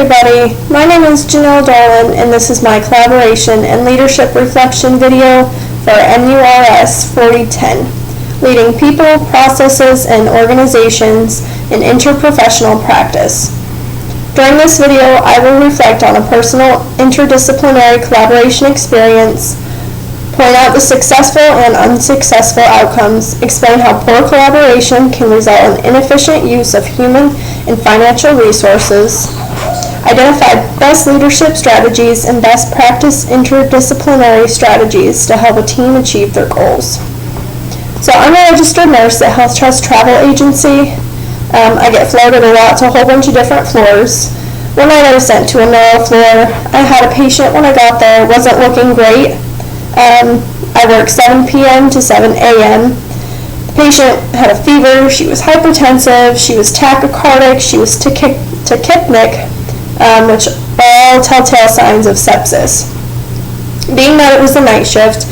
everybody, my name is Janelle Dolan and this is my collaboration and leadership reflection video for MURS 4010, Leading People, Processes, and Organizations in Interprofessional Practice. During this video, I will reflect on a personal interdisciplinary collaboration experience, point out the successful and unsuccessful outcomes, explain how poor collaboration can result in inefficient use of human and financial resources, identify best leadership strategies and best practice interdisciplinary strategies to help a team achieve their goals. So I'm a registered nurse at Health Trust Travel Agency. I get floated a lot to a whole bunch of different floors. One night I was sent to a neuro floor. I had a patient when I got there, wasn't looking great. I worked 7 p.m. to 7 a.m. The patient had a fever, she was hypertensive, she was tachycardic, she was tachypnic, which are all telltale signs of sepsis. Being that it was the night shift,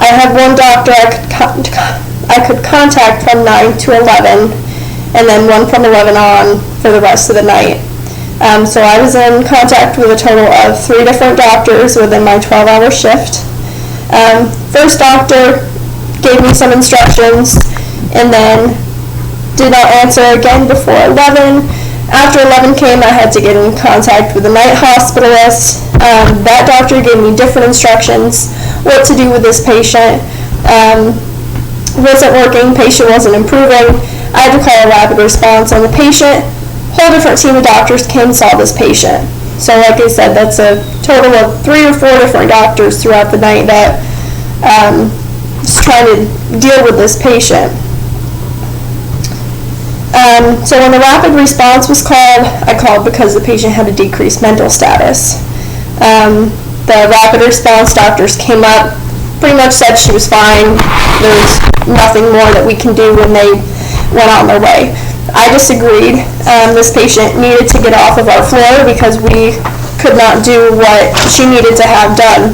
I had one doctor I could contact from 9 to 11, and then one from 11 on for the rest of the night. So I was in contact with a total of 3 different doctors within my 12-hour shift. First doctor gave me some instructions and then did not answer again before 11. After 11 came, I had to get in contact with the night hospitalist. That doctor gave me different instructions, what to do with this patient. Wasn't working, patient wasn't improving. I had to call a rapid response on the patient. Whole different team of doctors came and saw this patient. So like I said, that's a total of 3 or 4 different doctors throughout the night that was trying to deal with this patient. So when the rapid response was called, I called because the patient had a decreased mental status. The rapid response doctors came up, pretty much said she was fine. There was nothing more that we can do when they went on their way. I disagreed. This patient needed to get off of our floor because we could not do what she needed to have done.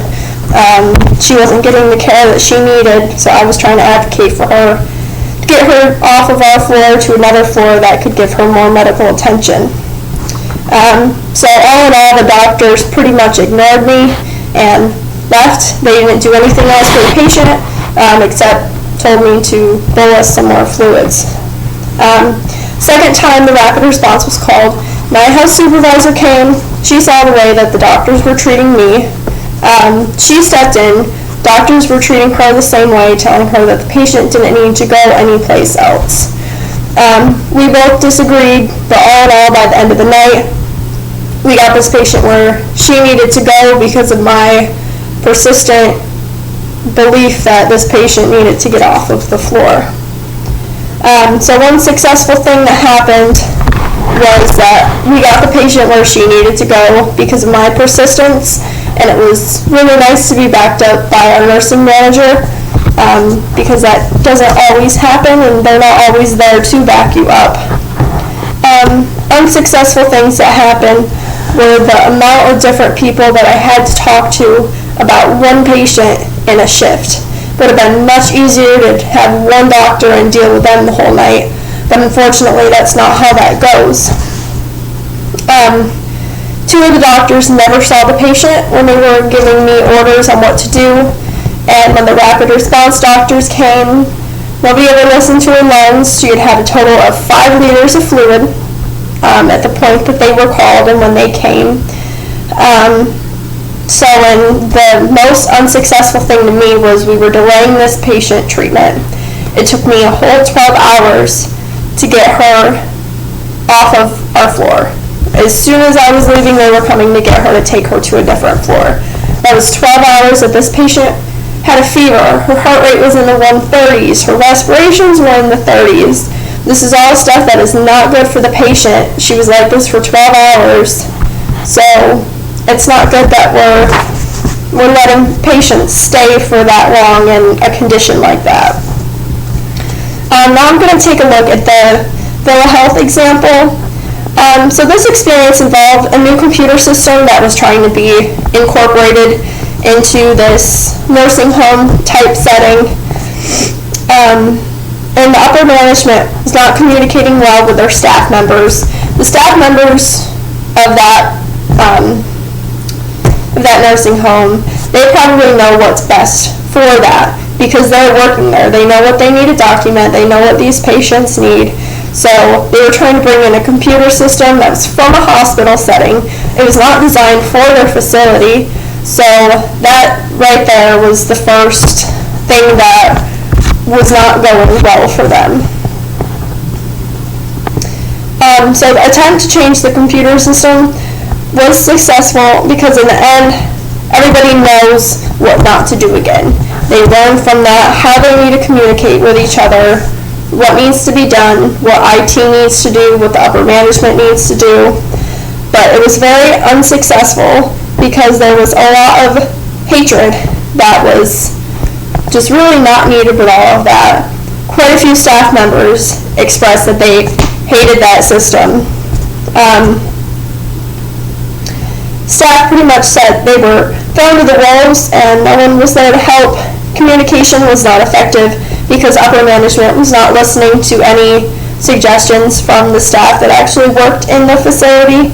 She wasn't getting the care that she needed, so I was trying to advocate for her to get her off of our floor to another floor that could give her more medical attention. So all in all, the doctors pretty much ignored me and left. They didn't do anything else for the patient except told me to bolus some more fluids. Second time the rapid response was called, my house supervisor came. She saw the way that the doctors were treating me. She stepped in. Doctors were treating her the same way, telling her that the patient didn't need to go anyplace else. We both disagreed, but all in all, by the end of the night, we got this patient where she needed to go because of my persistent belief that this patient needed to get off of the floor. So one successful thing that happened was that we got the patient where she needed to go because of my persistence, and it was really nice to be backed up by our nursing manager because that doesn't always happen and they're not always there to back you up. Unsuccessful things that happened were the amount of different people that I had to talk to about one patient in a shift. Would have been much easier to have one doctor and deal with them the whole night, but unfortunately that's not how that goes. 2 of the doctors never saw the patient when they were giving me orders on what to do, and when the rapid response doctors came, nobody ever listened to her lungs. She had had a total of 5 liters of fluid at the point that they were called and when they came. So the most unsuccessful thing to me was we were delaying this patient treatment. It took me a whole 12 hours to get her off of our floor. As soon as I was leaving, they were coming to get her to take her to a different floor. That was 12 hours that this patient had a fever. Her heart rate was in the 130s. Her respirations were in the 30s. This is all stuff that is not good for the patient. She was like this for 12 hours. So it's not good that we're letting patients stay for that long in a condition like that. Now I'm going to take a look at the Health example. So this experience involved a new computer system that was trying to be incorporated into this nursing home type setting. And the upper management was not communicating well with their staff members. The staff members of that nursing home, they probably know what's best for that because they're working there. They know what they need to document. They know what these patients need. So they were trying to bring in a computer system that was from a hospital setting. It was not designed for their facility. So that right there was the first thing that was not going well for them. So the attempt to change the computer system was successful because in the end, everybody knows what not to do again. They learn from that how they need to communicate with each other, what needs to be done, what IT needs to do, what the upper management needs to do. But it was very unsuccessful because there was a lot of hatred that was just really not needed with all of that. Quite a few staff members expressed that they hated that system. Staff pretty much said they were thrown to the wolves and no one was there to help. Communication was not effective because upper management was not listening to any suggestions from the staff that actually worked in the facility.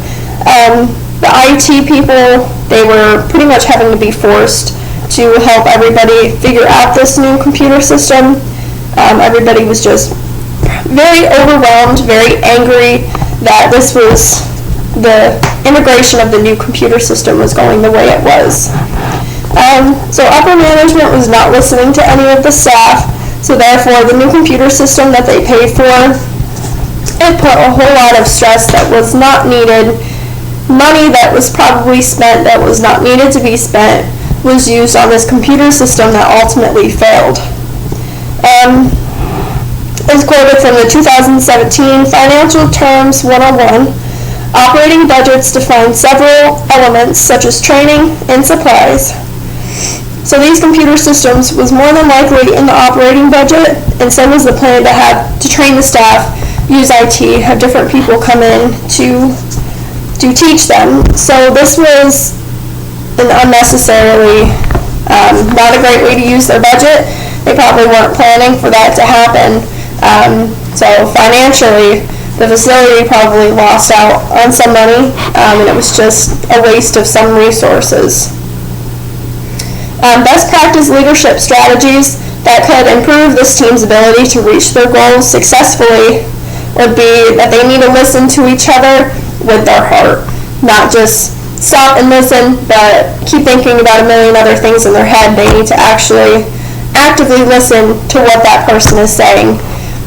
The IT people, they were pretty much having to be forced to help everybody figure out this new computer system. Everybody was just very overwhelmed, very angry that this was the integration of the new computer system was going the way it was. So upper management was not listening to any of the staff, so therefore the new computer system that they paid for, it put a whole lot of stress that was not needed. Money that was probably spent that was not needed to be spent was used on this computer system that ultimately failed. As quoted from the 2017 Financial Terms 101, operating budgets define several elements such as training and supplies. So these computer systems was more than likely in the operating budget, and so was the plan to train the staff, use IT, have different people come in to teach them. So this was an unnecessarily not a great way to use their budget. They probably weren't planning for that to happen. So financially, the facility probably lost out on some money, and it was just a waste of some resources. Best practice leadership strategies that could improve this team's ability to reach their goals successfully would be that they need to listen to each other with their heart, not just stop and listen, but keep thinking about a million other things in their head. They need to actually actively listen to what that person is saying.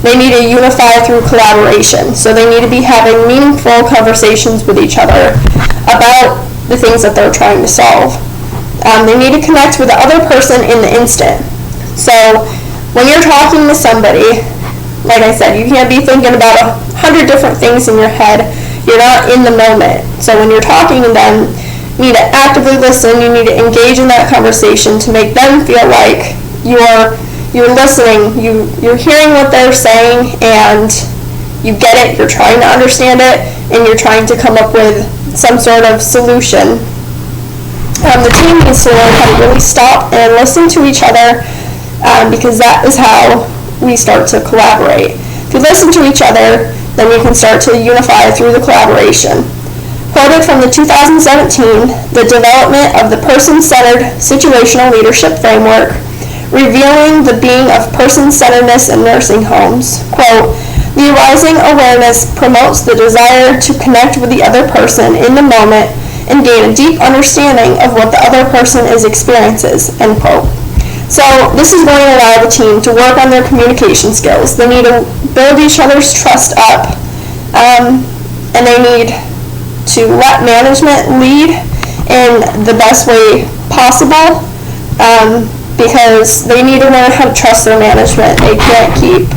They need to unify through collaboration. So they need to be having meaningful conversations with each other about the things that they're trying to solve. They need to connect with the other person in the instant. So when you're talking to somebody, like I said, you can't be thinking about 100 different things in your head. You're not in the moment. So when you're talking to them, you need to actively listen. You need to engage in that conversation to make them feel like you're listening, you're hearing what they're saying, and you get it, you're trying to understand it, and you're trying to come up with some sort of solution. The team needs to learn how to really stop and listen to each other, because that is how we start to collaborate. If you listen to each other, then you can start to unify through the collaboration. Quoted from the 2017, The Development of the Person-Centered Situational Leadership Framework, revealing the being of person-centeredness in nursing homes. Quote, the arising awareness promotes the desire to connect with the other person in the moment and gain a deep understanding of what the other person is experiences, end quote. So this is going to allow the team to work on their communication skills. They need to build each other's trust up, and they need to let management lead in the best way possible, because they need to learn how to trust their management. They can't keep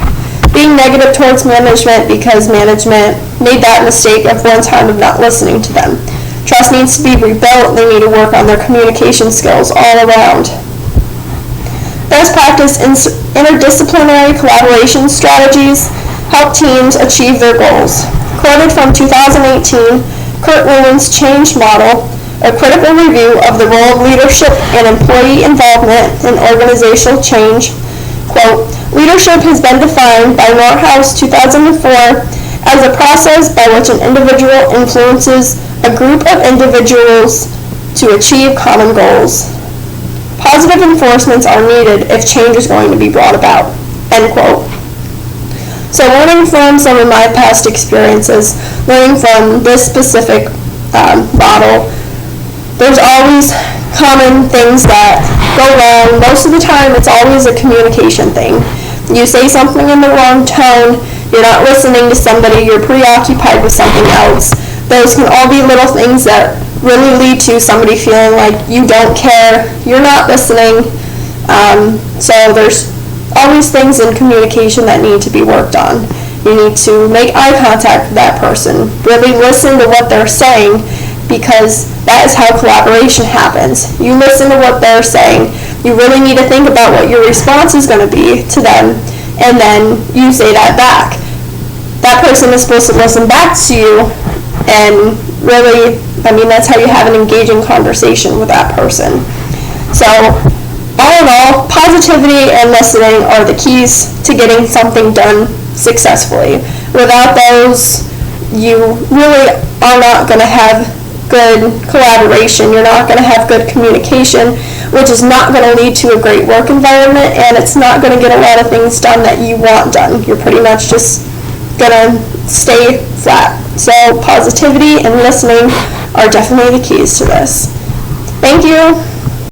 being negative towards management because management made that mistake of one time of not listening to them. Trust needs to be rebuilt. They need to work on their communication skills all around. Best practice interdisciplinary collaboration strategies help teams achieve their goals. Quoted from 2018, Kurt Lewin's Change Model, a critical review of the role of leadership and employee involvement in organizational change. Quote, leadership has been defined by Morehouse 2004 as a process by which an individual influences a group of individuals to achieve common goals. Positive enforcements are needed if change is going to be brought about." End quote. So learning from some of my past experiences, learning from this specific model, there's always common things that go wrong. Most of the time, it's always a communication thing. You say something in the wrong tone, you're not listening to somebody, you're preoccupied with something else. Those can all be little things that really lead to somebody feeling like you don't care, you're not listening. So there's always things in communication that need to be worked on. You need to make eye contact with that person, really listen to what they're saying, because that is how collaboration happens. You listen to what they're saying, you really need to think about what your response is going to be to them, and then you say that back. That person is supposed to listen back to you, and really, that's how you have an engaging conversation with that person. So, all in all, positivity and listening are the keys to getting something done successfully. Without those, you really are not going to have good collaboration, you're not going to have good communication, which is not going to lead to a great work environment, and it's not going to get a lot of things done that you want done. You're pretty much just going to stay flat. So positivity and listening are definitely the keys to this. Thank you.